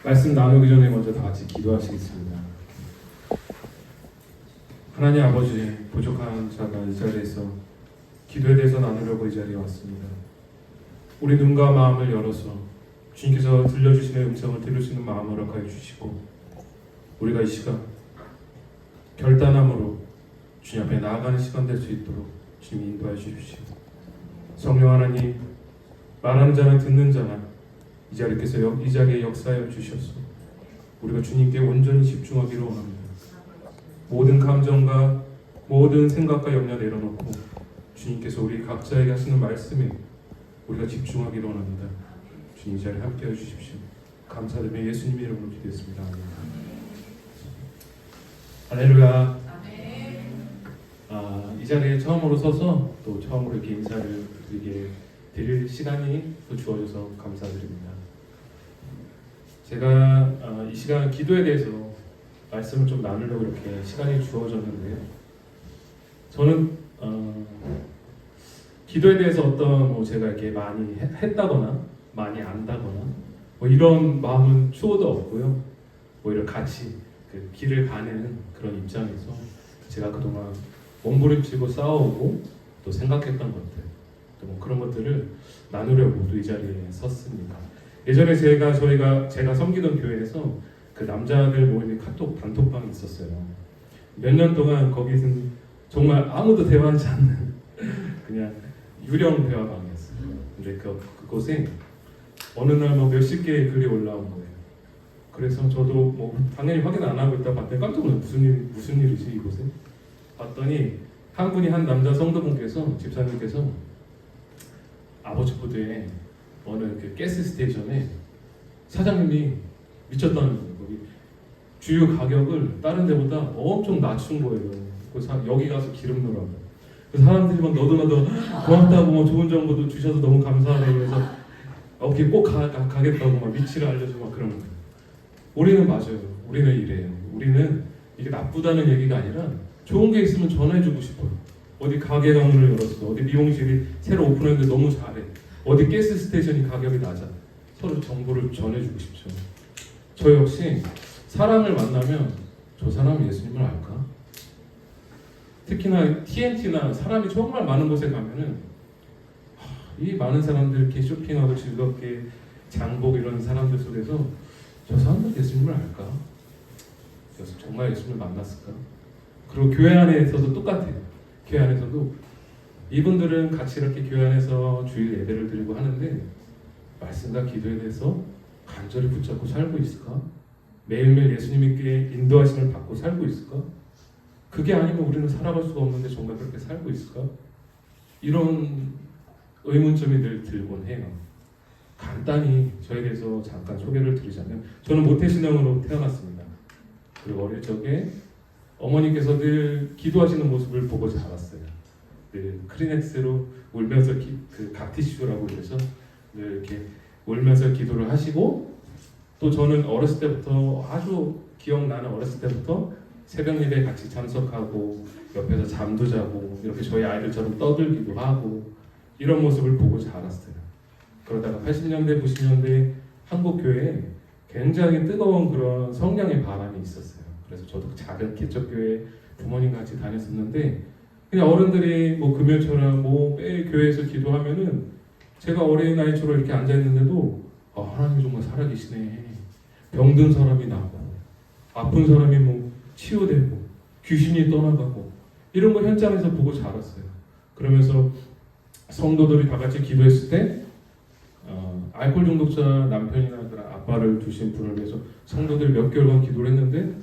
말씀 나누기 전에 먼저 다 같이 기도하시겠습니다. 하나님 아버지, 부족한 자가 이 자리에서 기도에 대해서 나누려고 이 자리에 왔습니다. 우리 눈과 마음을 열어서 주님께서 들려주시는 음성을 들을 수 있는 마음을 허락하여 주시고, 우리가 이 시간 결단함으로 주님 앞에 나아가는 시간 될 수 있도록 주님이 인도해 주십시오. 성령 하나님, 말하는 자나 듣는 자나 이 자리에 역사하여 주셔서 우리가 주님께 온전히 집중하기를 원합니다. 모든 감정과 모든 생각과 염려 내려놓고 주님께서 우리 각자에게 하시는 말씀에 우리가 집중하기를 원합니다. 주님 이 자리에 함께해 주십시오. 감사드리며 예수님 이름으로 기도했습니다. 할렐루야. 이 자리에 처음으로 서서 또 처음으로 이렇게 인사를 드릴 시간이 또 주어져서 감사드립니다. 제가 이 시간 기도에 대해서 말씀을 좀 나누려고 이렇게 시간이 주어졌는데요. 저는 기도에 대해서 어떤 제가 이렇게 많이 했다거나 많이 안다거나 이런 마음은 추호도 없고요. 오히려 같이 그 길을 가는 그런 입장에서 제가 그동안 몸부림치고 싸워오고 또 생각했던 것들, 또 그런 것들을 나누려고 또 이 자리에 섰습니다. 예전에 제가 섬기던 교회에서 그 남자들 모임의 카톡 단톡방이 있었어요. 몇 년 동안 거기서는 정말 아무도 대화하지 않는 그냥 유령 대화방이었어요. 근데 그곳에 어느 날 몇십 개의 글이 올라온 거예요. 그래서 저도 당연히 확인 안 하고 있다 봤더니 깜짝 놀랐어요. 무슨 일이지 이곳에? 봤더니 한 남자 성도분께서, 집사님께서 아버지 포드에 어느 그 가스 스테이션에 사장님이 미쳤다는 거예요. 거기 주유 가격을 다른 데보다 엄청 낮춘 거예요. 여기 가서 기름 넣으라고. 사람들이 막 너도 고맙다고 좋은 정보도 주셔서 너무 감사하다고 그래서 거기 꼭 가겠다고 막 위치를 알려주고 막 그런 거예요. 우리는 맞아요. 우리는 이래요. 우리는 이게 나쁘다는 얘기가 아니라 좋은 게 있으면 전해주고 싶어요. 어디 가게가 문을 열었어. 어디 미용실이 새로 오픈했는데 너무 잘해. 어디 가스 스테이션이 가격이 낮아. 서로 정보를 전해주고 싶죠. 저 역시 사람을 만나면 저 사람이 예수님을 알까? 특히나 TNT나 사람이 정말 많은 곳에 가면은 이 많은 사람들 이렇게 쇼핑하고 즐겁게 장복 이런 사람들 속에서 저 사람들 예수님을 알까? 그래서 정말 예수님을 만났을까? 그리고 교회 안에서도 똑같아요. 교회 안에서도 이분들은 같이 이렇게 교회 안에서 주일 예배를 드리고 하는데 말씀과 기도에 대해서 간절히 붙잡고 살고 있을까? 매일매일 예수님께 인도하심을 받고 살고 있을까? 그게 아니면 우리는 살아갈 수가 없는데 정말 그렇게 살고 있을까? 이런 의문점이 늘 들곤 해요. 간단히 저에 대해서 잠깐 소개를 드리자면, 저는 모태신앙으로 태어났습니다. 그리고 어릴 적에 어머니께서 늘 기도하시는 모습을 보고 자랐어요. 늘 크리넥스로 울면서 그 각티슈라고 그래서 늘 이렇게 울면서 기도를 하시고, 또 저는 어렸을 때부터 아주 기억나는 어렸을 때부터 새벽 예배에 같이 참석하고 옆에서 잠도 자고 이렇게 저희 아이들처럼 떠들기도 하고 이런 모습을 보고 자랐어요. 그러다가 80년대, 90년대 한국 교회에 굉장히 뜨거운 그런 성령의 바람이 있었어요. 그래서 저도 작은 개척교회 부모님 같이 다녔었는데, 그냥 어른들이 금요일처럼 매일 교회에서 기도하면은 제가 어린아이처럼 이렇게 앉아있는데도 하나님이 정말 살아계시네. 병든 사람이 나고 아픈 사람이 치유되고 귀신이 떠나가고 이런 거 현장에서 보고 자랐어요. 그러면서 성도들이 다 같이 기도했을 때 알코올 중독자 남편이나 아빠를 두신 분을 위해서 성도들이 몇 개월간 기도를 했는데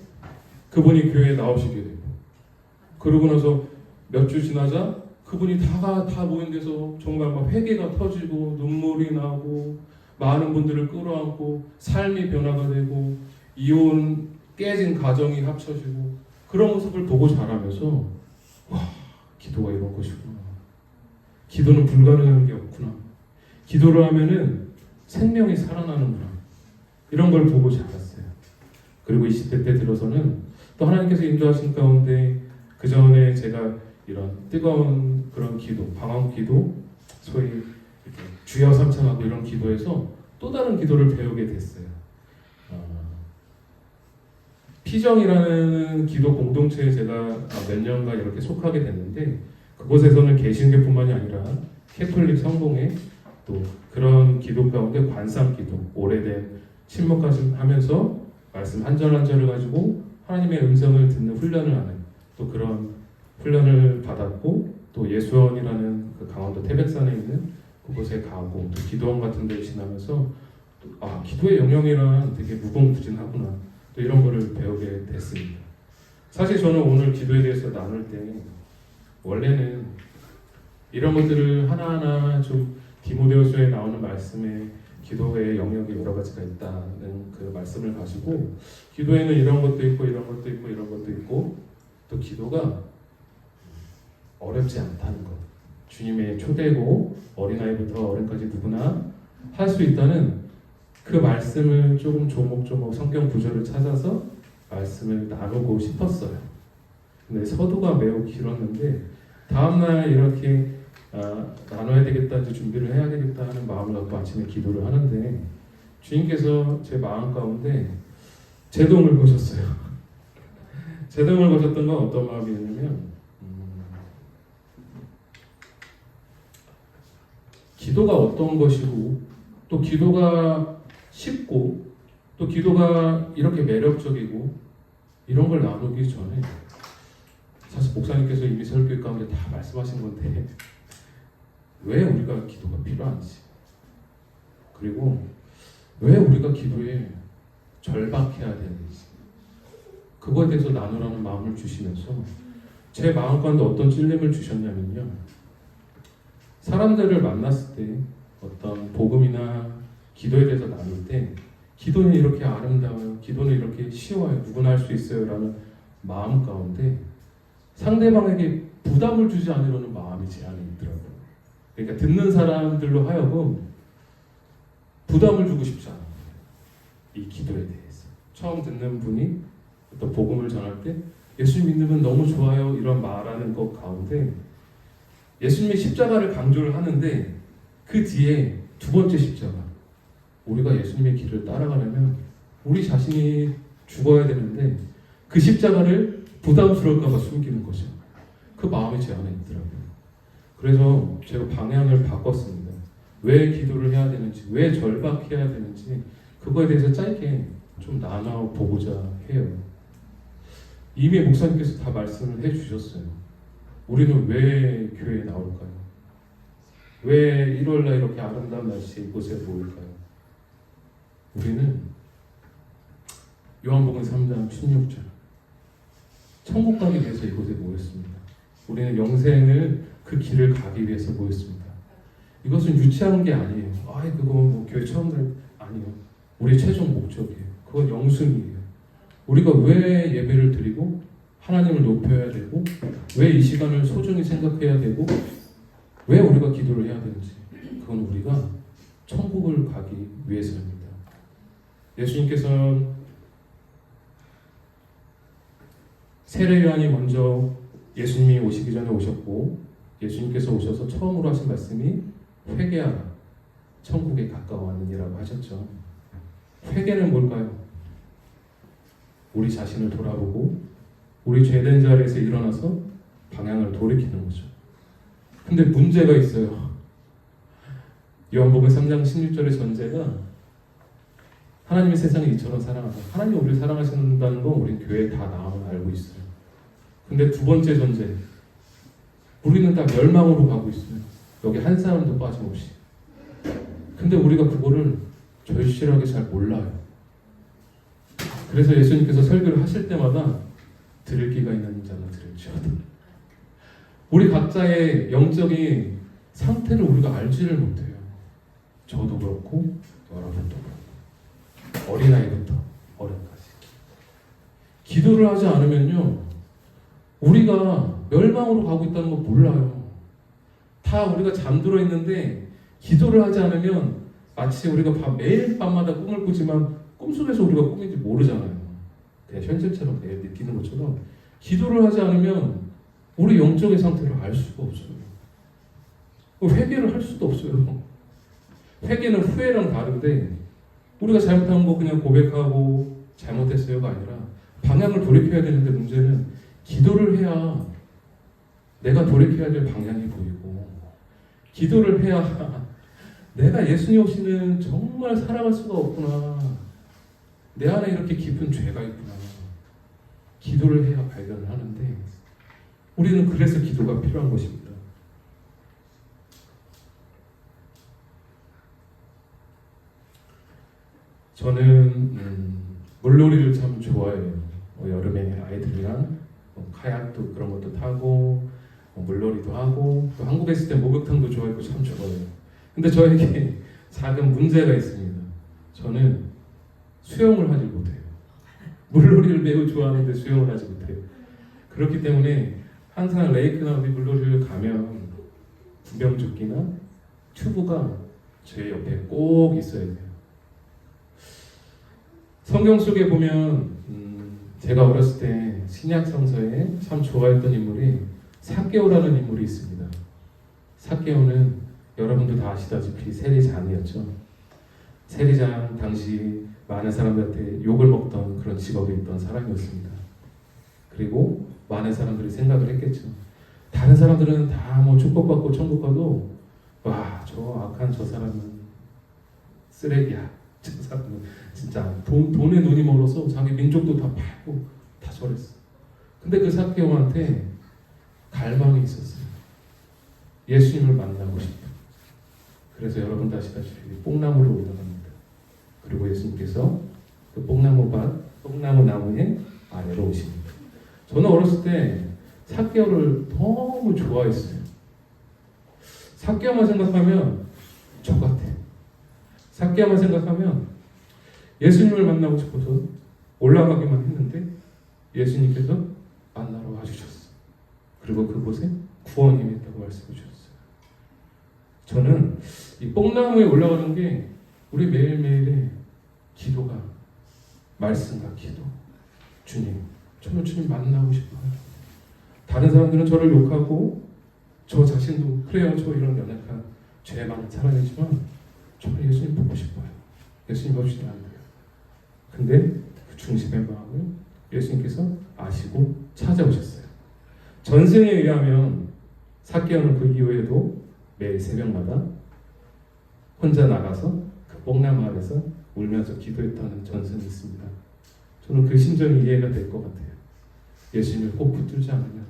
그분이 교회에 나오시게 되고, 그러고 나서 몇 주 지나자 그분이 다 모인 데서 정말 막 회개가 터지고 눈물이 나고 많은 분들을 끌어안고 삶이 변화가 되고 이혼 깨진 가정이 합쳐지고 그런 모습을 보고 자라면서 기도가 이런 것이구나. 기도는 불가능한 게 없구나. 기도를 하면은 생명이 살아나는구나. 이런 걸 보고 자랐어요. 그리고 20대 때 들어서는 또 하나님께서 인도하신 가운데 그 전에 제가 이런 뜨거운 그런 기도, 방황 기도, 소위 이렇게 주여 삼창하고 이런 기도에서 또 다른 기도를 배우게 됐어요. 희정이라는 기도 공동체에 제가 몇 년간 이렇게 속하게 됐는데 그곳에서는 개신교뿐만이 아니라 캐톨릭 성공회 또 그런 기도 가운데 관상기도 오래된 침묵까지 하면서 말씀 한 절 한 절을 가지고 하나님의 음성을 듣는 훈련을 하는 또 그런 훈련을 받았고 또 예수원이라는 그 강원도 태백산에 있는 그곳에 가고 또 기도원 같은 데를 지나면서 기도의 영역이란 되게 무궁무진하구나 또 이런 거를 배우게 됐습니다. 사실 저는 오늘 기도에 대해서 나눌 때 원래는 이런 것들을 하나하나 좀 디모데후서에 나오는 말씀에 기도의 영역이 여러 가지가 있다는 그 말씀을 가지고 기도에는 이런 것도 있고 이런 것도 있고 이런 것도 있고 또 기도가 어렵지 않다는 것 주님의 초대고 어린아이부터 어른까지 누구나 할 수 있다는 그 말씀을 조금 조목조목 성경 구절을 찾아서 말씀을 나누고 싶었어요. 근데 서두가 매우 길었는데 다음날 이렇게 나눠야 되겠다, 이제 준비를 해야 되겠다 하는 마음을 갖고 아침에 기도를 하는데 주님께서 제 마음 가운데 제동을 거셨어요. 제동을 거셨던 건 어떤 마음이었냐면 기도가 어떤 것이고 또 기도가 쉽고 또 기도가 이렇게 매력적이고 이런 걸 나누기 전에 사실 목사님께서 이미 설교 가운데 다 말씀하신 건데 왜 우리가 기도가 필요한지 그리고 왜 우리가 기도에 절박해야 되는지 그거에 대해서 나누라는 마음을 주시면서 제 마음 가운데 어떤 찔림을 주셨냐면요, 사람들을 만났을 때 어떤 복음이나 기도에 대해서 나눌 때 기도는 이렇게 아름다워요, 기도는 이렇게 쉬워요, 누구나 할 수 있어요 라는 마음 가운데 상대방에게 부담을 주지 않으려는 마음이 제 안에 있더라고요. 그러니까 듣는 사람들로 하여금 부담을 주고 싶지 않아요. 이 기도에 대해서 처음 듣는 분이 또 복음을 전할 때 예수님 믿으면 너무 좋아요 이런 말하는 것 가운데 예수님의 십자가를 강조를 하는데 그 뒤에 두 번째 십자가, 우리가 예수님의 길을 따라가려면 우리 자신이 죽어야 되는데 그 십자가를 부담스러울까 봐 숨기는 거죠. 그 마음이 제 안에 있더라고요. 그래서 제가 방향을 바꿨습니다. 왜 기도를 해야 되는지, 왜 절박해야 되는지 그거에 대해서 짧게 좀 나눠보고자 해요. 이미 목사님께서 다 말씀을 해주셨어요. 우리는 왜 교회에 나올까요? 왜 1월날 이렇게 아름다운 날씨에 이곳에 모일까요? 우리는 요한복음 3장 16절 천국 가기 위해서 이곳에 모였습니다. 우리는 영생을 그 길을 가기 위해서 모였습니다. 이것은 유치한 게 아니에요. 그거 뭐 교회 처음 갈 아니에요. 우리의 최종 목적이에요. 그건 영순이에요. 우리가 왜 예배를 드리고 하나님을 높여야 되고 왜 이 시간을 소중히 생각해야 되고 왜 우리가 기도를 해야 되는지 그건 우리가 천국을 가기 위해서입니다. 예수님께서는 세례 요한이 먼저 예수님이 오시기 전에 오셨고 예수님께서 오셔서 처음으로 하신 말씀이 회개하라 천국에 가까워하느니라고 하셨죠. 회개는 뭘까요? 우리 자신을 돌아보고 우리 죄된 자리에서 일어나서 방향을 돌이키는 거죠. 근데 문제가 있어요. 요한복음 3장 16절의 전제가 하나님이 세상을 이처럼 사랑하다. 하나님이 우리를 사랑하신다는 건 우리 교회에 다 나오면 알고 있어요. 근데 두 번째 전제, 우리는 다 멸망으로 가고 있어요. 여기 한 사람도 빠짐없이. 근데 우리가 그거를 절실하게 잘 몰라요. 그래서 예수님께서 설교를 하실 때마다 들을 귀가 있는 자는 들을지어다. 우리 각자의 영적인 상태를 우리가 알지를 못해요. 저도 그렇고 여러분도 그렇고 어린아이부터 어른까지. 기도를 하지 않으면요 우리가 멸망으로 가고 있다는 거 몰라요. 다 우리가 잠들어 있는데 기도를 하지 않으면 마치 우리가 매일 밤마다 꿈을 꾸지만 꿈속에서 우리가 꿈인지 모르잖아요. 그냥 현실처럼 매일 느끼는 것처럼 기도를 하지 않으면 우리 영적인 상태를 알 수가 없어요. 회개를 할 수도 없어요. 회개는 후회랑 다른데 우리가 잘못한 거 그냥 고백하고 잘못했어요가 아니라 방향을 돌이켜야 되는데 문제는 기도를 해야 내가 돌이켜야 될 방향이 보이고 기도를 해야 내가 예수님 없이는 정말 살아갈 수가 없구나. 내 안에 이렇게 깊은 죄가 있구나. 기도를 해야 발견을 하는데 우리는 그래서 기도가 필요한 것입니다. 저는 물놀이를 참 좋아해요. 여름에 아이들이랑 카약도 그런 것도 타고 물놀이도 하고 또 한국에 있을 때 목욕탕도 좋아했고 참 좋아해요. 근데 저에게 작은 문제가 있습니다. 저는 수영을 하지 못해요. 물놀이를 매우 좋아하는데 수영을 하지 못해요. 그렇기 때문에 항상 레이크나 어디 물놀이를 가면 구명조끼나 튜브가 제 옆에 꼭 있어야 돼요. 성경 속에 보면 제가 어렸을 때 신약 성서에 참 좋아했던 인물이 삭개오라는 인물이 있습니다. 삭개오는 여러분도 다 아시다시피 세리장이었죠. 세리장 당시 많은 사람들한테 욕을 먹던 그런 직업에 있던 사람이었습니다. 그리고 많은 사람들이 생각을 했겠죠. 다른 사람들은 다 뭐 축복받고 천국 가도 와, 저 악한 저 사람은 쓰레기야. 저 사람은 진짜 돈에 눈이 멀어서 자기 민족도 다 팔고 다 저랬어. 근데 그 삭개오한테 갈망이 있었어요. 예수님을 만나고 싶어. 그래서 여러분 아시다시피 뽕나무로 올라갑니다. 그리고 예수님께서 그 뽕나무 나무의 아래로 오십니다. 저는 어렸을 때 삭개오를 너무 좋아했어요. 삭개오만 생각하면 저 같아. 삭개오만 생각하면 예수님을 만나고 싶어서 올라가기만 했는데 예수님께서 만나러 와주셨어. 그리고 그곳에 구원이 있다고 말씀해 주셨어요. 저는 이 뽕나무에 올라가는 게 우리 매일매일의 기도가 말씀과 기도. 주님, 저는 주님 만나고 싶어요. 다른 사람들은 저를 욕하고 저 자신도 그래요. 저 이런 연약한 죄 많은 사람이지만 저는 예수님 보고 싶어요. 예수님 없이는 안 돼요. 근데 그 중심의 마음을 예수님께서 아시고 찾아오셨어요. 전승에 의하면 삭개오는 그 이후에도 매일 새벽마다 혼자 나가서 그 뽕나무 아래서 울면서 기도했다는 전승이 있습니다. 저는 그 심정이 이해가 될 것 같아요. 예수님을 꼭 붙들지 않으면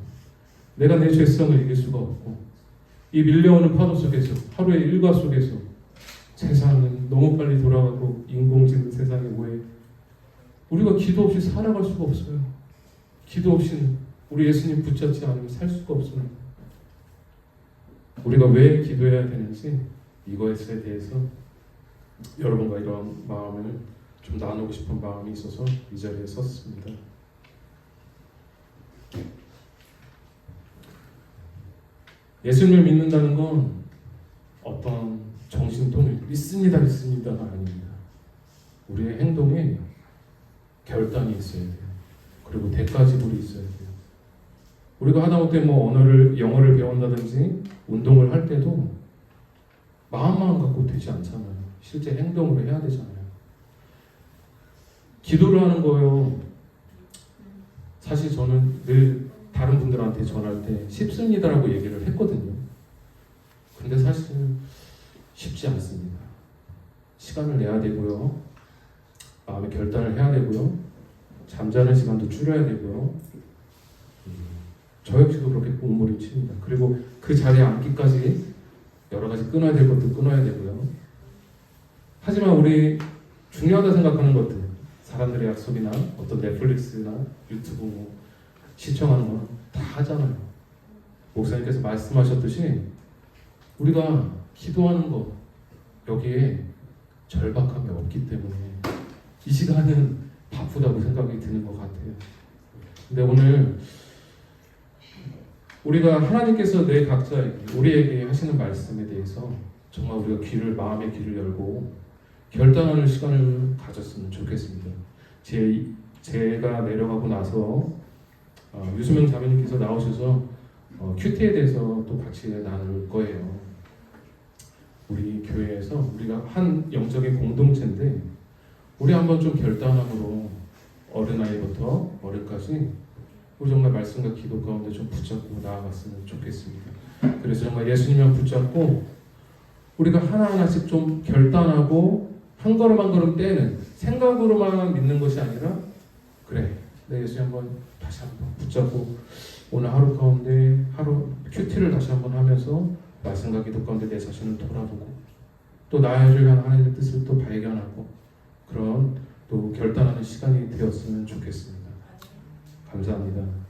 내가 내 죄성을 이길 수가 없고 이 밀려오는 파도 속에서 하루의 일과 속에서 세상은 너무 빨리 돌아가고 인공지능 세상에 뭐해 우리가 기도 없이 살아갈 수가 없어요. 기도 없이는 우리 예수님 붙잡지 않으면 살 수가 없어요. 우리가 왜 기도해야 되는지 이것에 대해서 여러분과 이런 마음을 좀 나누고 싶은 마음이 있어서 이 자리에 섰습니다. 예수님을 믿는다는 건 어떤 정신통일 믿습니다가 아닙니다. 우리의 행동에 결단이 있어야 돼요. 그리고 대가지불이 있어야 돼요. 우리가 하다못해 영어를 배운다든지 운동을 할 때도 마음만 갖고 되지 않잖아요. 실제 행동으로 해야 되잖아요. 기도를 하는 거요. 사실 저는 늘 다른 분들한테 전할 때 쉽습니다라고 얘기를 했거든요. 근데 사실 쉽지 않습니다. 시간을 내야 되고요. 마음의 결단을 해야 되고요. 잠자는 시간도 줄여야 되고요. 저 역시도 그렇게 몸부림칩니다. 그리고 그 자리에 앉기까지 여러 가지 끊어야 될 것도 끊어야 되고요. 하지만 우리 중요하다 생각하는 것들, 사람들의 약속이나 어떤 넷플릭스나 유튜브 시청하는 건 다 하잖아요. 목사님께서 말씀하셨듯이 우리가 기도하는 것 여기에 절박함이 없기 때문에 이 시간은 바쁘다고 생각이 드는 것 같아요. 근데 오늘 우리가 하나님께서 내 각자에게 우리에게 하시는 말씀에 대해서 정말 우리가 마음의 귀를 열고 결단하는 시간을 가졌으면 좋겠습니다. 제가 내려가고 나서 유수명 자매님께서 나오셔서 큐티에 대해서 또 같이 나눌 거예요. 우리 교회에서 우리가 한 영적인 공동체인데 우리 한번 좀 결단함으로 어린아이부터 어른까지 우리 정말 말씀과 기도 가운데 좀 붙잡고 나아갔으면 좋겠습니다. 그래서 정말 예수님만 붙잡고 우리가 하나하나씩 좀 결단하고 한 걸음 한 걸음 떼는 생각으로만 믿는 것이 아니라 그래 내 예수님 한번 다시 한번 붙잡고 오늘 하루 가운데 하루 큐티를 다시 한번 하면서 말씀과 기도 가운데 내 자신을 돌아보고 또 나를 위한 하나님의 뜻을 또 발견하고 그런 또 결단하는 시간이 되었으면 좋겠습니다. 감사합니다.